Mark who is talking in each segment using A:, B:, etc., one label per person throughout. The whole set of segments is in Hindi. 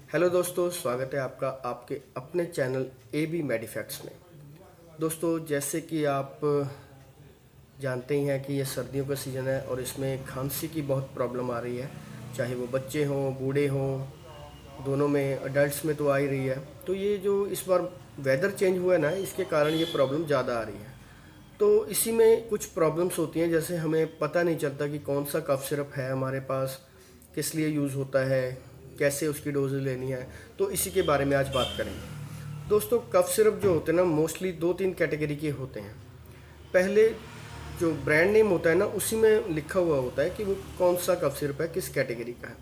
A: हेलो दोस्तों, स्वागत है आपका आपके अपने चैनल ए बी मेडिफैक्ट्स में। दोस्तों, जैसे कि आप जानते ही हैं कि ये सर्दियों का सीज़न है और इसमें खांसी की बहुत प्रॉब्लम आ रही है। चाहे वो बच्चे हों, बूढ़े हों, दोनों में, अडल्ट्स में तो आ ही रही है। तो ये जो इस बार वेदर चेंज हुआ है ना, इसके कारण ये प्रॉब्लम ज़्यादा आ रही है। तो इसी में कुछ प्रॉब्लम्स होती हैं, जैसे हमें पता नहीं चलता कि कौन सा कफ सिरप है हमारे पास, किस लिए यूज़ होता है, कैसे उसकी डोजेज लेनी है। तो इसी के बारे में आज बात करेंगे। दोस्तों, कफ सिरप जो होते हैं ना, मोस्टली 2-3 कैटेगरी के होते हैं। पहले जो ब्रांड नेम होता है ना, उसी में लिखा हुआ होता है कि वो कौन सा कफ सिरप है, किस कैटेगरी का है।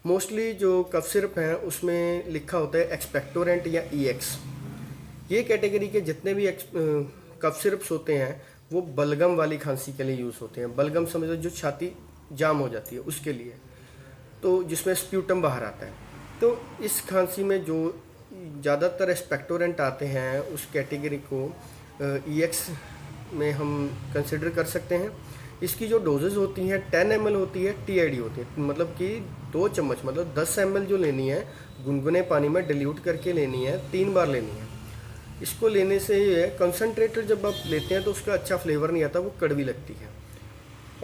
A: मोस्टली जो कफ सिरप हैं उसमें लिखा होता है एक्सपेक्टोरेंट या ईएक्स। ये कैटेगरी के जितने भी कफ सिरप्स होते हैं वो बलगम वाली खांसी के लिए यूज़ होते हैं। बलगम समझो, जो छाती जाम हो जाती है उसके लिए, तो जिसमें स्प्यूटम बाहर आता है। तो इस खांसी में जो ज़्यादातर एक्सपेक्टोरेंट आते हैं उस कैटेगरी को ईएक्स में हम कंसिडर कर सकते हैं। इसकी जो डोजेज होती हैं 10 ml होती है, टीआईडी होती है, मतलब कि 2 चम्मच, मतलब 10 ml जो लेनी है गुनगुने पानी में डिल्यूट करके लेनी है, 3 बार लेनी है। इसको लेने से ये है, कंसनट्रेटेड जब आप लेते हैं तो उसका अच्छा फ्लेवर नहीं आता, वो कड़वी लगती है।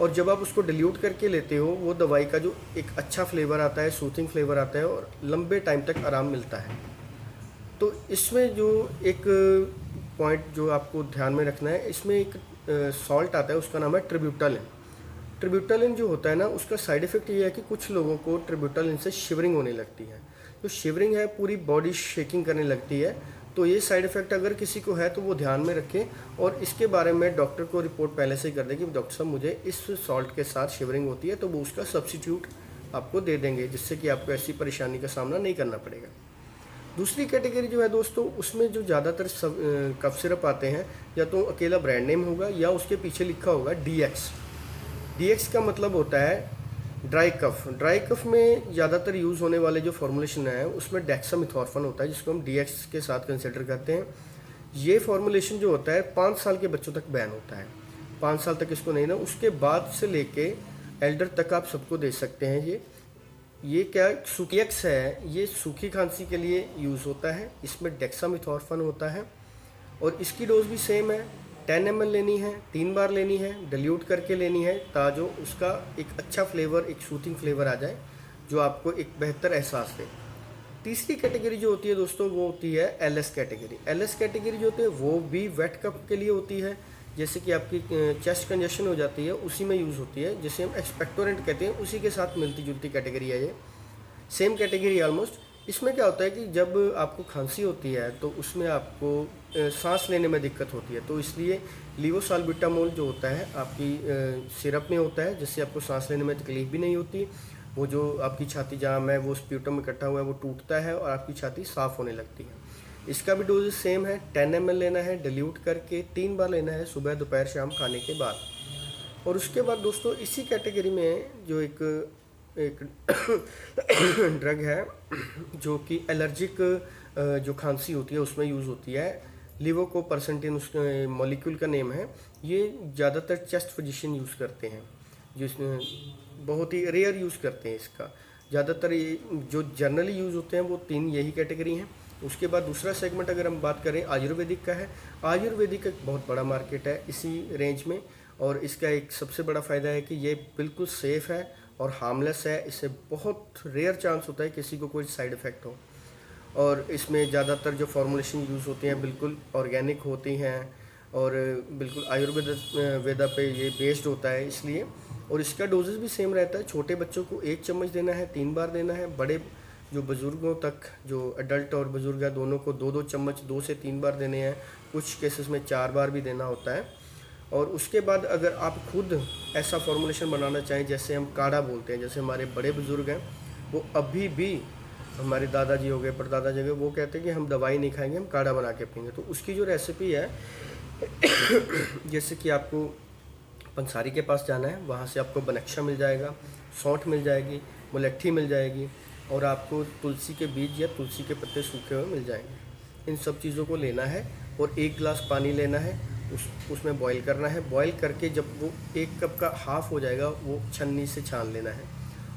A: और जब आप उसको डिल्यूट करके लेते हो, वो दवाई का जो एक अच्छा फ्लेवर आता है, सूथिंग फ्लेवर आता है और लंबे टाइम तक आराम मिलता है। तो इसमें जो एक पॉइंट जो आपको ध्यान में रखना है, इसमें एक सॉल्ट आता है, उसका नाम है ट्रिब्यूटालिन। ट्रिब्यूटालिन जो होता है ना, उसका साइड इफ़ेक्ट ये है कि कुछ लोगों को ट्रिब्यूटालिन से शिवरिंग होने लगती है। तो शिवरिंग है, पूरी बॉडी शेकिंग करने लगती है। तो ये साइड इफ़ेक्ट अगर किसी को है तो वो ध्यान में रखें और इसके बारे में डॉक्टर को रिपोर्ट पहले से ही कर दें कि डॉक्टर साहब मुझे इस सॉल्ट के साथ शिवरिंग होती है, तो वो उसका सब्स्टिट्यूट आपको दे देंगे, जिससे कि आपको ऐसी परेशानी का सामना नहीं करना पड़ेगा। दूसरी कैटेगरी जो है दोस्तों, उसमें जो ज़्यादातर कफ सिरप आते हैं, या तो अकेला ब्रांड नेम होगा या उसके पीछे लिखा होगा डीएक्स। डीएक्स का मतलब होता है ड्राई कफ। ड्राई कफ में ज़्यादातर यूज़ होने वाले जो फॉर्मुलेशन है उसमें डेक्सामिथॉर्फन होता है, जिसको हम डीएक्स के साथ कंसिडर करते हैं। ये फॉर्मुलेशन जो होता है 5 साल के बच्चों तक बैन होता है। 5 साल तक इसको नहीं ना, उसके बाद से लेके एल्डर तक आप सबको दे सकते हैं। ये क्या सुकीएक्स है, ये सूखी खांसी के लिए यूज़ होता है। इसमें डेक्सामिथॉर्फन होता है और इसकी डोज भी सेम है, 10 ml लेनी है, 3 बार लेनी है, डिल्यूट करके लेनी है, ताकि उसका एक अच्छा फ्लेवर, एक सूथिंग फ्लेवर आ जाए जो आपको एक बेहतर एहसास दे। तीसरी कैटेगरी जो होती है दोस्तों, वो होती है एलएस कैटेगरी। एलएस कैटेगरी जो होती है वो भी वेट कफ के लिए होती है। जैसे कि आपकी चेस्ट कंजेशन हो जाती है, उसी में यूज़ होती है, जिसे हम एक्सपेक्टोरेंट कहते हैं, उसी के साथ मिलती जुलती कैटेगरी है ये, सेम कैटेगरी ऑलमोस्ट। इसमें क्या होता है कि जब आपको खांसी होती है तो उसमें आपको सांस लेने में दिक्कत होती है, तो इसलिए लीवोसाल्बिटामोल जो होता है आपकी सिरप में होता है, जिससे आपको सांस लेने में तकलीफ भी नहीं होती। वो जो आपकी छाती जाम है, वो स्प्यूटम इकट्ठा हुआ है, वो टूटता है और आपकी छाती साफ़ होने लगती है। इसका भी डोज सेम है, 10 ml लेना है, डिल्यूट करके 3 बार लेना है, सुबह दोपहर शाम खाने के बाद। और उसके बाद दोस्तों, इसी कैटेगरी में जो एक ड्रग है जो कि एलर्जिक जो खांसी होती है उसमें यूज़ होती है, लिवोकोपर्सेंटिन उसका मॉलिक्यूल का नेम है। ये ज़्यादातर चेस्ट फिजिशियन यूज़ करते हैं, जिसमें बहुत ही रेयर यूज़ करते हैं इसका। ज़्यादातर ये जो जनरली यूज़ होते हैं वो 3 यही कैटेगरी हैं। उसके बाद दूसरा सेगमेंट अगर हम बात करें आयुर्वेदिक का है। आयुर्वेदिक एक बहुत बड़ा मार्केट है इसी रेंज में, और इसका एक सबसे बड़ा फ़ायदा है कि ये बिल्कुल सेफ़ है और हार्मलेस है। इससे बहुत रेयर चांस होता है किसी को कोई साइड इफ़ेक्ट हो। और इसमें ज़्यादातर जो फॉर्मुलेशन यूज़ होती हैं बिल्कुल ऑर्गेनिक होती हैं और बिल्कुल वेदा पे ये बेस्ड होता है, इसलिए। और इसका डोजेस भी सेम रहता है। छोटे बच्चों को 1 चम्मच देना है, 3 बार देना है। बड़े जो बुज़ुर्गों तक, जो अडल्ट और बुज़ुर्ग है, दोनों को 2-2 चम्मच 2 से 3 बार देने हैं। कुछ केसेस में 4 बार भी देना होता है। और उसके बाद अगर आप खुद ऐसा फॉर्मुलेशन बनाना चाहें, जैसे हम काढ़ा बोलते हैं, जैसे हमारे बड़े बुज़ुर्ग हैं, वो अभी भी, हमारे दादाजी हो गए, परदादा जी हो गए, वो कहते हैं कि हम दवाई नहीं खाएंगे, हम काढ़ा बना के पीएंगे। तो उसकी जो रेसिपी है जैसे कि आपको पंसारी के पास जाना है, वहाँ से आपको बनक्शा मिल जाएगा, सौंठ मिल जाएगी, मुलट्ठी मिल जाएगी, और आपको तुलसी के बीज या तुलसी के पत्ते सूखे हुए मिल जाएंगे। इन सब चीज़ों को लेना है और 1 गिलास पानी लेना है, उसमें बॉईल करना है। बॉईल करके जब वो 1 कप का हाफ़ हो जाएगा, वो छन्नी से छान लेना है।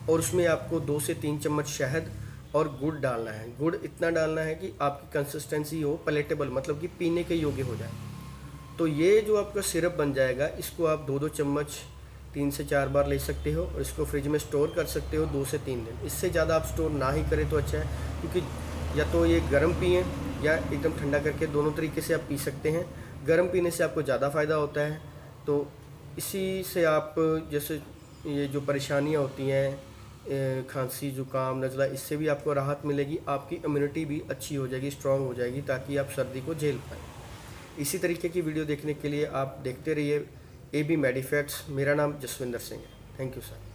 A: और उसमें आपको 2 से 3 चम्मच शहद और गुड़ डालना है। गुड़ इतना डालना है कि आपकी कंसिस्टेंसी हो पैलेटेबल, मतलब कि पीने के योग्य हो जाए। तो ये जो आपका सिरप बन जाएगा, इसको आप 2-2 चम्मच 3 से 4 बार ले सकते हो और इसको फ्रिज में स्टोर कर सकते हो 2 से 3 दिन। इससे ज़्यादा आप स्टोर ना ही करें तो अच्छा है, क्योंकि या तो ये गर्म पिएँ या एकदम ठंडा करके, दोनों तरीके से आप पी सकते हैं। गर्म पीने से आपको ज़्यादा फ़ायदा होता है। तो इसी से आप जैसे ये जो परेशानियाँ होती हैं, खांसी जुकाम नज़ला, इससे भी आपको राहत मिलेगी। आपकी इम्यूनिटी भी अच्छी हो जाएगी, स्ट्रांग हो जाएगी, ताकि आप सर्दी को झेल पाएँ। इसी तरीके की वीडियो देखने के लिए आप देखते रहिए AB मेडिफैक्ट्स। मेरा नाम जसविंदर सिंह है। Thank you sir.